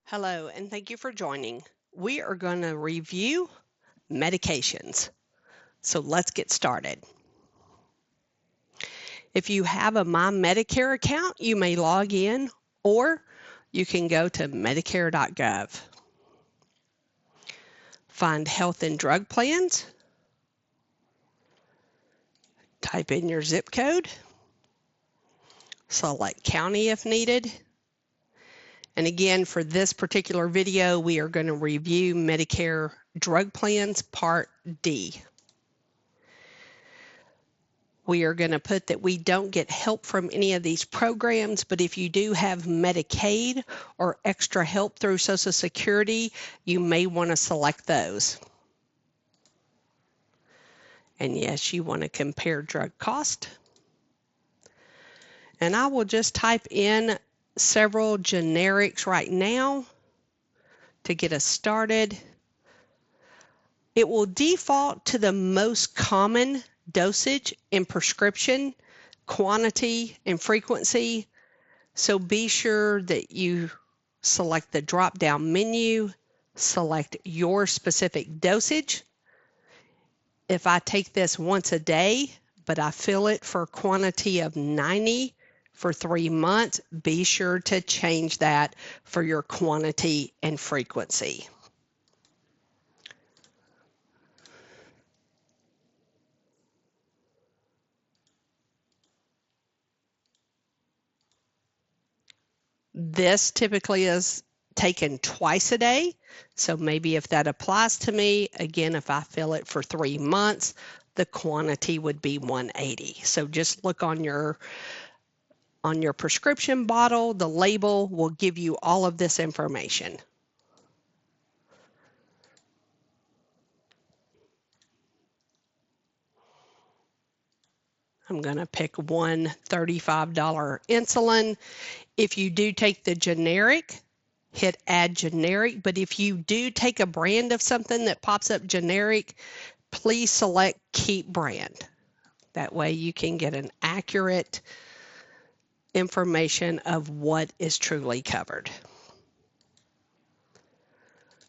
Hello, and thank you for joining. We are going to review medications. So let's get started. If you have a My Medicare account, you may log in or you can go to medicare.gov. Find health and drug plans. Type in your zip code. Select county if needed. And again, for this particular video, we are going to review Medicare Drug Plans Part D. We are going to put that we don't get help from any of these programs, but if you do have Medicaid or extra help through Social Security, you may want to select those. And yes, you want to compare drug cost. And I will just type in several generics right now to get us started. It will default to the most common dosage and prescription, quantity and frequency. So be sure that you select the drop-down menu, select your specific dosage. If I take this once a day, but I fill it for a quantity of 90 for 3 months, be sure to change that for your quantity and frequency. This typically is taken twice a day. So maybe if that applies to me, again, if I fill it for 3 months, the quantity would be 180. So just look on your prescription bottle. The label will give you all of this information. I'm going to pick one $35 insulin. If you do take the generic, hit add generic, but if you do take a brand of something that pops up generic, please select keep brand. That way you can get an accurate information of what is truly covered.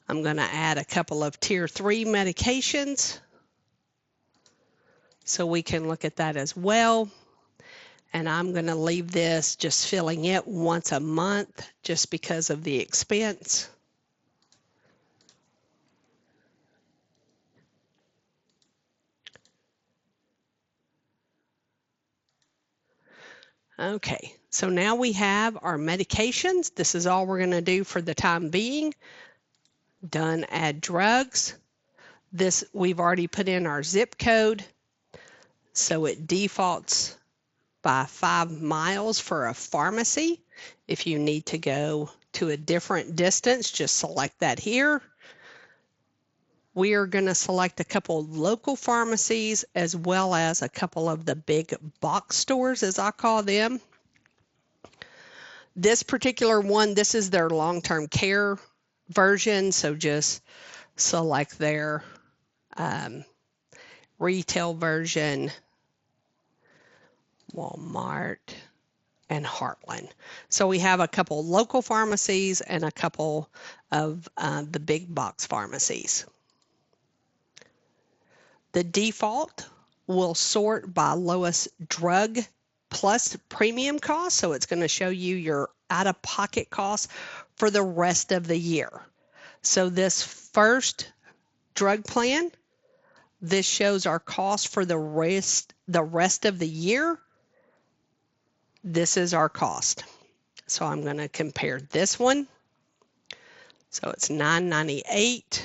I'm going to add a couple of tier 3 medications so we can look at that as well. And I'm going to leave this just filling it once a month just because of the expense. Okay, so now we have our medications. This is all we're going to do for the time being. Done, add drugs. This, we've already put in our zip code, so it defaults by 5 miles for a pharmacy. If you need to go to a different distance, just select that here. We are going to select a couple local pharmacies as well as a couple of the big box stores, as I call them. This particular one, this is their long-term care version, so just select their retail version, Walmart, and Heartland. So we have a couple local pharmacies and a couple of the big box pharmacies. The default will sort by lowest drug plus premium cost, so it's going to show you your out-of-pocket costs for the rest of the year. So this first drug plan, this shows our cost for the rest of the year. This is our cost. So I'm going to compare this one. So it's $9.98.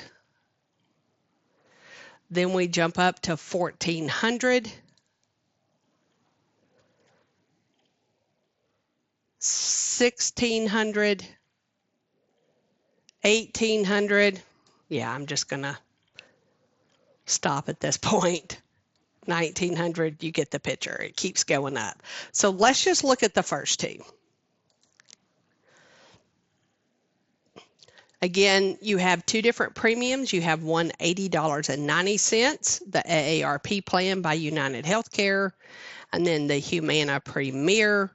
Then we jump up to $1,400. $1,600. $1,800. Yeah, I'm just going to stop at this point. $1,900, you get the picture. It keeps going up. So let's just look at the first two. Again, you have two different premiums. You have one $80.90, the AARP plan by United Healthcare, and then the Humana Premier,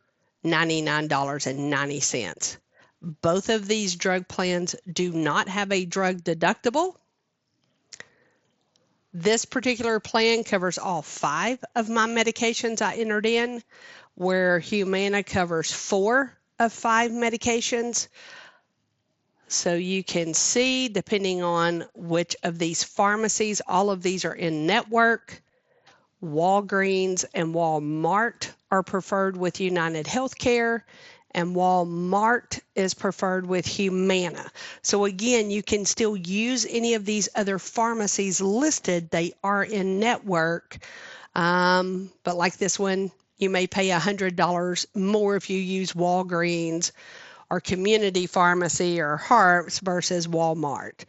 $99.90. Both of these drug plans do not have a drug deductible. This particular plan covers all 5 of my medications I entered in, where Humana covers 4 of 5 medications. So you can see, depending on which of these pharmacies, all of these are in network. Walgreens and Walmart are preferred with United Healthcare, and Walmart is preferred with Humana. So again, you can still use any of these other pharmacies listed. They are in network, but like this one, you may pay $100 more if you use Walgreens or Community Pharmacy or Harps versus Walmart.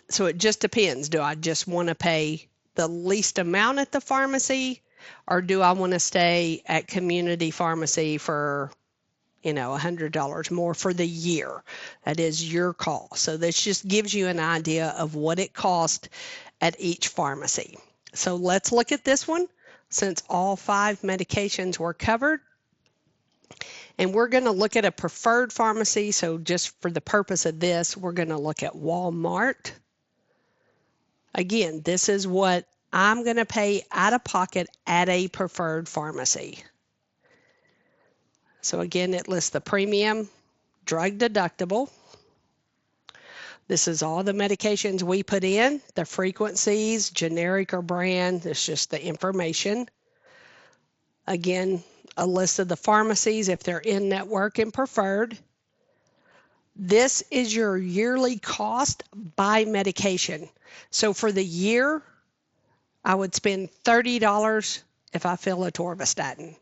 So it just depends. Do I just want to pay the least amount at the pharmacy, or do I want to stay at Community Pharmacy for, $100 more for the year? That is your call. So this just gives you an idea of what it costs at each pharmacy. So let's look at this one, since all 5 medications were covered. And we're going to look at a preferred pharmacy. So just for the purpose of this, we're going to look at Walmart. Again, this is what I'm going to pay out of pocket at a preferred pharmacy. So again, it lists the premium, drug deductible. This is all the medications we put in, the frequencies, generic or brand. It's just the information. Again, a list of the pharmacies if they're in network and preferred. This is your yearly cost by medication. So for the year, I would spend $30 if I fill a atorvastatin,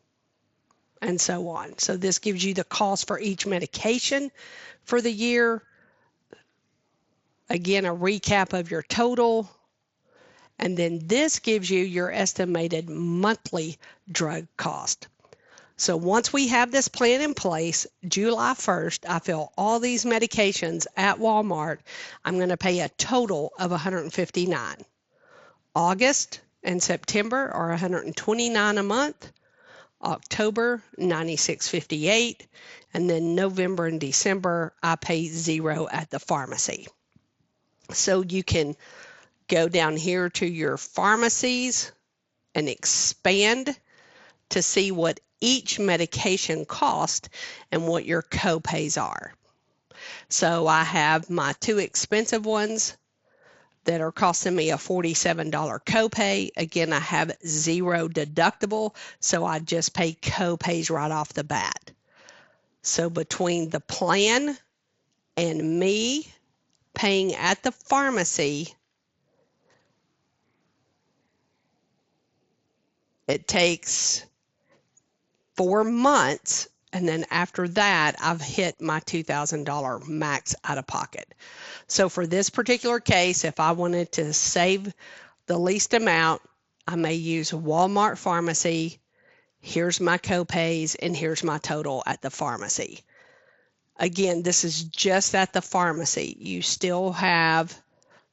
and so on. So this gives you the cost for each medication for the year. Again, a recap of your total. And then this gives you your estimated monthly drug cost. So once we have this plan in place, July 1st, I fill all these medications at Walmart. I'm going to pay a total of $159. August and September are $129 a month. October, $96.58. And then November and December, I pay $0 at the pharmacy. So you can go down here to your pharmacies and expand to see what each medication costs and what your copays are. So I have my 2 expensive ones that are costing me a $47 copay. Again, I have $0 deductible, so I just pay copays right off the bat. So between the plan and me paying at the pharmacy, it takes 4 months, and then after that, I've hit my $2,000 max out of pocket. So for this particular case, if I wanted to save the least amount, I may use Walmart Pharmacy. Here's my copays, and here's my total at the pharmacy. Again, this is just at the pharmacy. You still have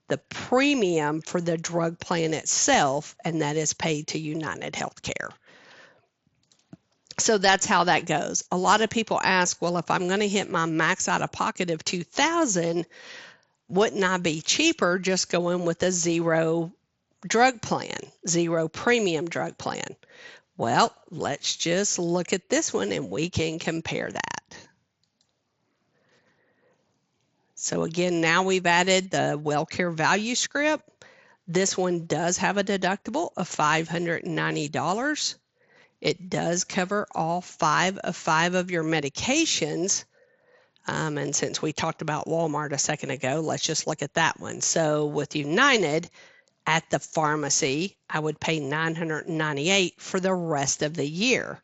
the premium for the drug plan itself, and that is paid to United Healthcare. So that's how that goes. A lot of people ask, well, if I'm going to hit my max out of pocket of $2,000, wouldn't I be cheaper just going with a $0 drug plan, $0 premium drug plan? Well, let's just look at this one and we can compare that. So again, now we've added the WellCare value script. This one does have a deductible of $590. It does cover all 5 of your medications. And since we talked about Walmart a second ago, let's just look at that one. So with United, at the pharmacy, I would pay $998 for the rest of the year.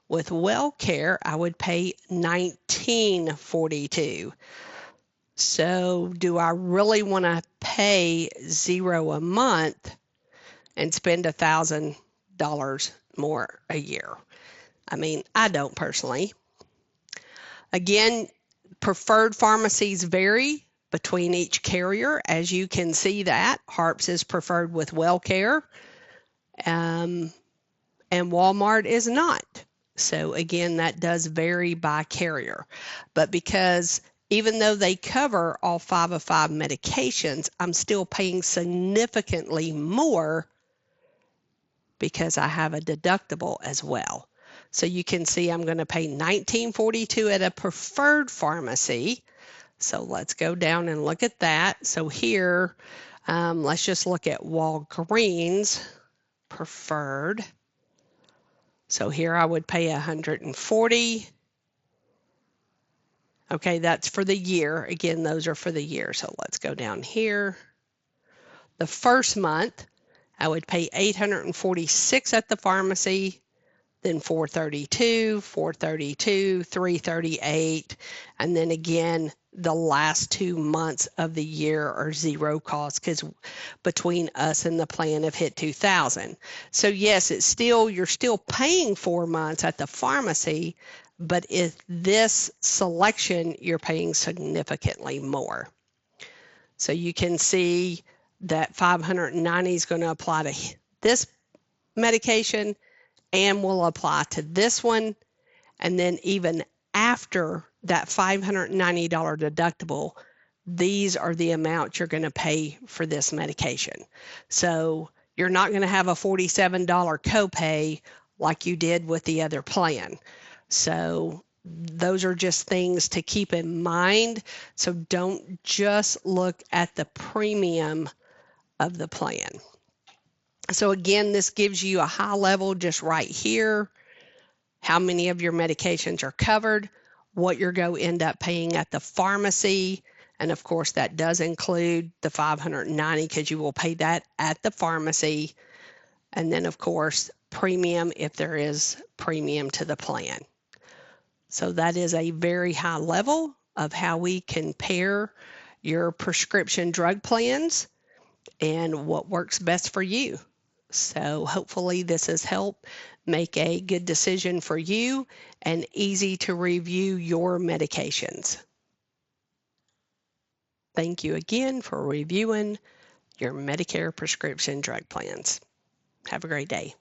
With WellCare, I would pay $1942. So do I really want to pay $0 a month and spend $1,000 more a year? I mean, I don't personally. Again, preferred pharmacies vary between each carrier. As you can see that, Harps is preferred with WellCare, and Walmart is not. So again, that does vary by carrier. But because even though they cover all 5 of 5 medications, I'm still paying significantly more because I have a deductible as well. So you can see I'm going to pay $19.42 at a preferred pharmacy. So let's go down and look at that. So here, let's just look at Walgreens preferred. So here I would pay $140. Okay, that's for the year. Again, those are for the year. So let's go down here. The first month, I would pay $846 at the pharmacy, then $432, $432, $338, and then again, the last 2 months of the year are zero cost because between us and the plan have hit 2,000. So yes, it's still, you're still paying 4 months at the pharmacy, but if this selection, you're paying significantly more. So you can see that $590 is going to apply to this medication and will apply to this one. And then even after that $590 deductible, these are the amounts you're going to pay for this medication. So you're not going to have a $47 copay like you did with the other plan. So those are just things to keep in mind. So don't just look at the premium of the plan. So again, this gives you a high level just right here, how many of your medications are covered, what you're going to end up paying at the pharmacy, and of course that does include the $590 because you will pay that at the pharmacy, and then of course premium if there is premium to the plan. So that is a very high level of how we compare your prescription drug plans and what works best for you. So hopefully this has helped make a good decision for you and easy to review your medications. Thank you again for reviewing your Medicare prescription drug plans. Have a great day.